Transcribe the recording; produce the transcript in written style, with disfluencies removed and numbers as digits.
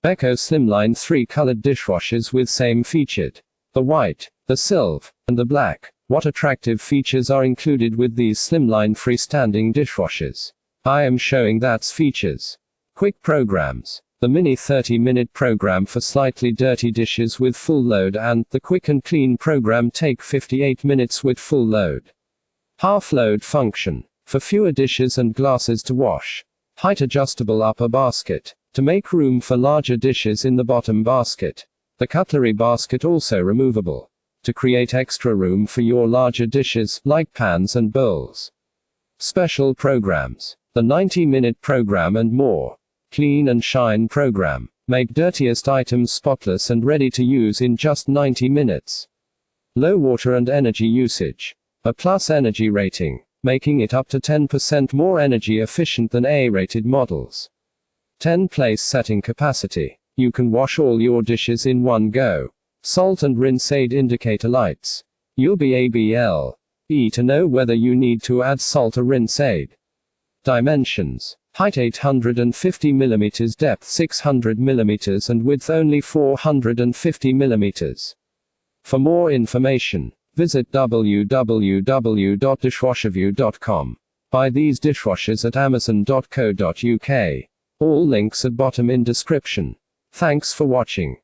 Beko Slimline 3-colored dishwashers with same featured. The white, the silver, and the black. What attractive features are included with these Slimline freestanding dishwashers? I am showing that's features. Quick programs. The mini 30-minute program for slightly dirty dishes with full load and the quick and clean program take 58 minutes with full load. Half load function. For fewer dishes and glasses to wash. Height adjustable upper basket. To make room for larger dishes in the bottom basket. The cutlery basket also removable. To create extra room for your larger dishes, like pans and bowls. Special programs. The 90-minute program and more. Clean and shine program. Make dirtiest items spotless and ready to use in just 90 minutes. Low water and energy usage. A plus energy rating, making it up to 10% more energy efficient than A-rated models. 10 place setting capacity. You can wash all your dishes in one go. Salt and rinse aid indicator lights. You'll be able to know whether you need to add salt or rinse aid. Dimensions. Height 850 mm, depth 600 mm and width only 450 mm. For more information, visit www.dishwasherview.com. Buy these dishwashers at amazon.co.uk. All links at bottom in description. Thanks for watching.